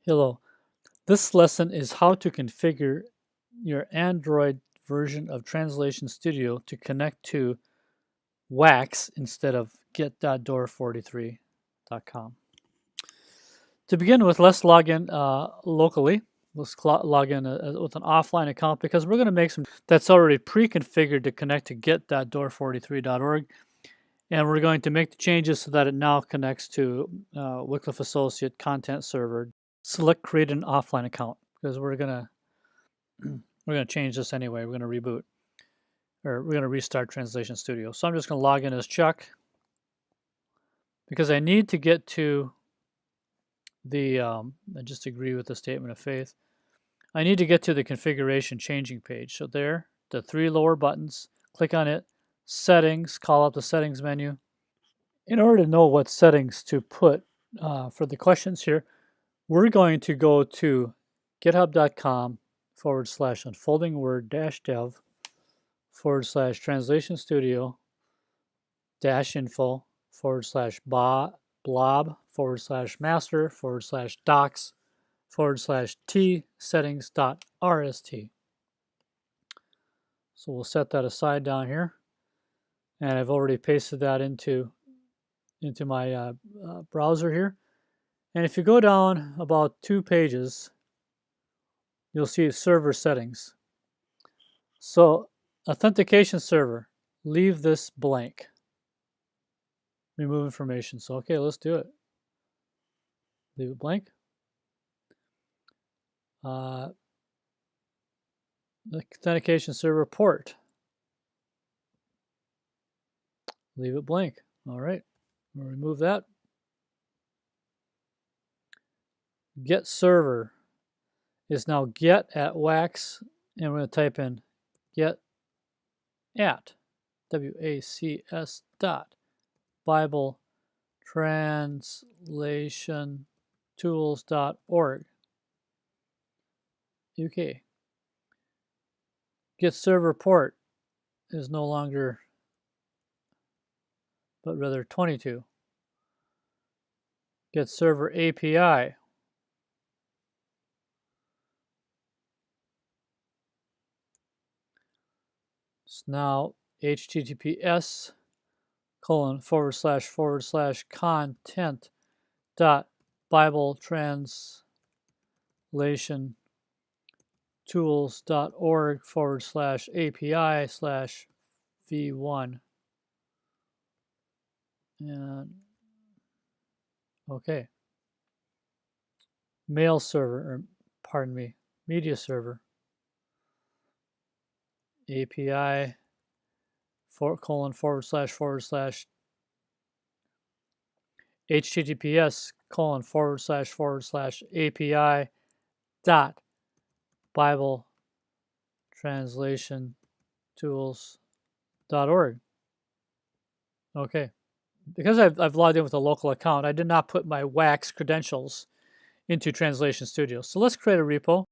Hello. This lesson is how to configure your Android version of Translation Studio to connect to WACS instead of get.door43.com. To begin with, let's log in locally. Let's log in with an offline account because we're going to make some that's already pre-configured to connect to get.door43.org. And we're going to make the changes so that it now connects to Wycliffe Associate Content Server. Select create an offline account because we're gonna change this anyway. We're gonna reboot, or we're gonna restart Translation Studio. So I'm just gonna log in as Chuck because I need to get to the I just agree with the statement of faith. I need to get to the configuration changing page. So there, the three lower buttons, click on it, settings, call up the settings menu. In order to know what settings to put for the questions here, we're going to go to github.com/unfoldingword-dev /translation studio -info /blob /master /docs /t settings.rst. So we'll set that aside down here, and I've already pasted that into my browser here. And if you go down about 2 pages, you'll see server settings. So authentication server, leave this blank. Remove information. So okay, let's do it. Leave it blank. The authentication server port. Leave it blank. All right, we'll remove that. Get server is now get at WACS, and we're going to type in get at WACS dot Bible translation tools.org. UK. Get server port is no longer, but rather 22. Get server API. It's now https :// content Bible translation tools.org /API /v1. And okay. Mail server, or pardon me, media server. API :// https :// API dot Bible translation tools.org. Okay. Because I've logged in with a local account, I did not put my WACS credentials into Translation Studio. So let's create a repo.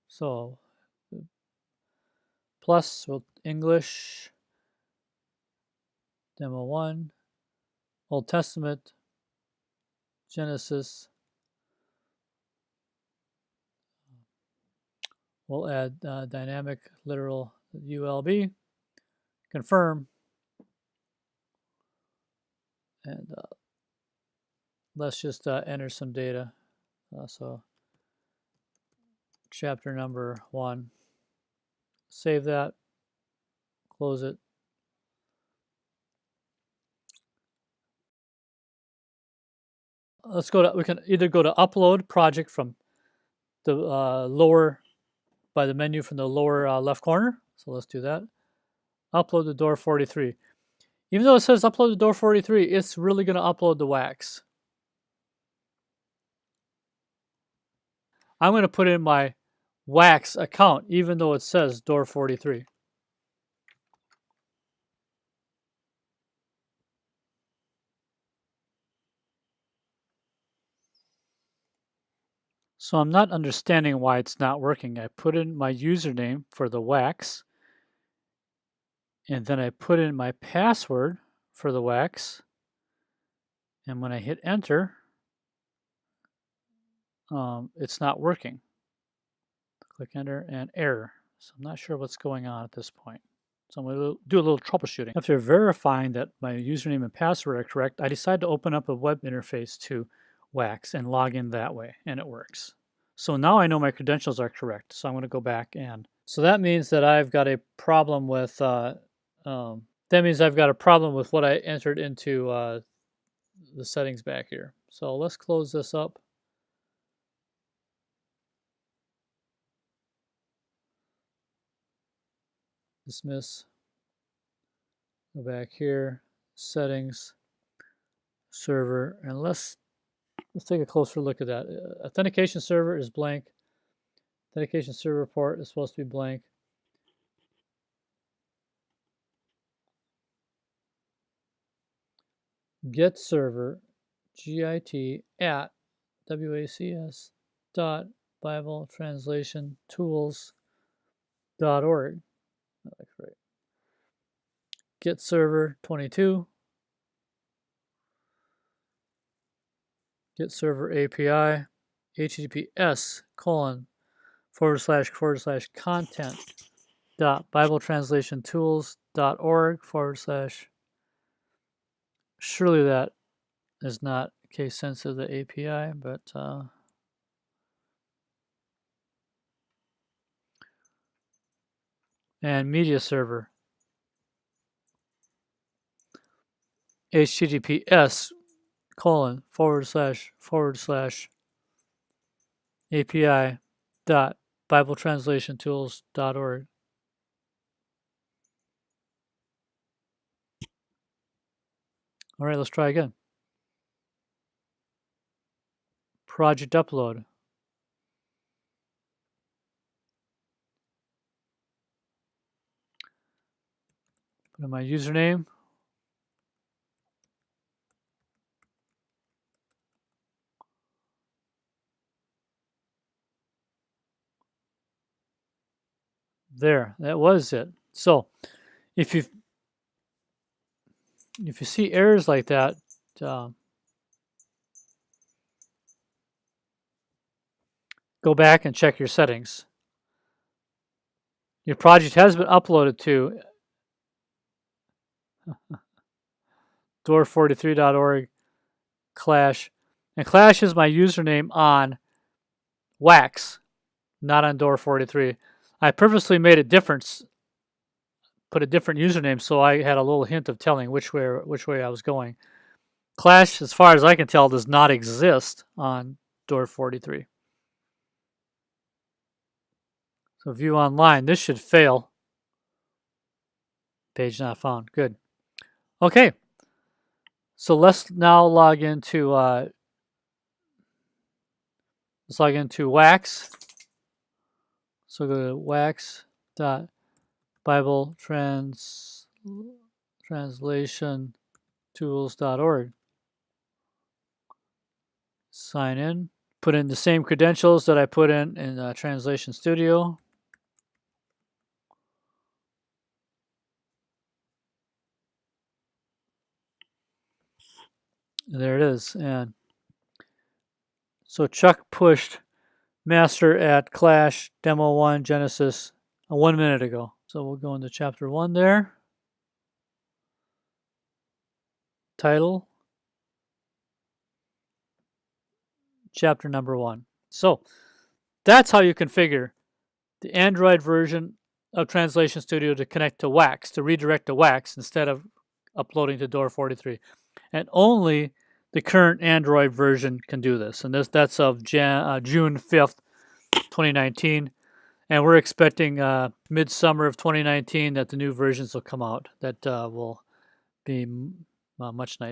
So plus with English, demo 1, Old Testament, Genesis. We'll add dynamic literal ULB, confirm, and let's just enter some data. So chapter number 1. Save that, close it. Let's go to, we can either go to upload project from the lower, by the menu from the lower left corner. So let's do that. Upload the door 43. Even though it says upload the door 43, it's really going to upload the WACS. I'm going to put in my WACS account, even though it says door 43. So I'm not understanding why it's not working. I put in my username for the WACS, and then I put in my password for the WACS, and when I hit enter, it's not working. Click enter and error. So I'm not sure what's going on at this point. So I'm going to do a little troubleshooting. After verifying that my username and password are correct, I decide to open up a web interface to WACS and log in that way, and it works. So now I know my credentials are correct. So I'm going to go back and so that means that I've got a problem with what I entered into the settings back here. So let's close this up. Dismiss. Go back here, settings, server, and let's take a closer look at that. Authentication server is blank. Authentication server port is supposed to be blank. Get server, GIT at WACS dot Bible translation tools.org. That's right. Get server 22. Get server API, HTTPS ://content dot BibleTranslationTools.org / surely that is not case sensitive to the API, but and media server HTTPS : / API dot BibleTranslationTools.org. All right, let's try again. Project upload. Put in my username. There, that was it. So if you see errors like that, go back and check your settings. Your project has been uploaded to door43.org / and / is my username on WACS, not on door43. I purposely made a difference, put a different username, so I had a little hint of telling which way I was going. / as far as I can tell, does not exist on door43. So view online. This should fail. Page not found. Good. Okay. So let's now log into WACS. So go to WACS.BibleTranslationTools.org. Sign in. Put in the same credentials that I put in translationStudio. There it is. And so Chuck pushed master at Clash Demo 1 Genesis 1 minute ago. So we'll go into chapter 1 there. Title. Chapter number 1. So that's how you configure the Android version of translationStudio to connect to WACS, to redirect to WACS instead of uploading to door43. And only the current Android version can do this. And that's of June 5th, 2019. And we're expecting midsummer of 2019 that the new versions will come out that will be much nicer.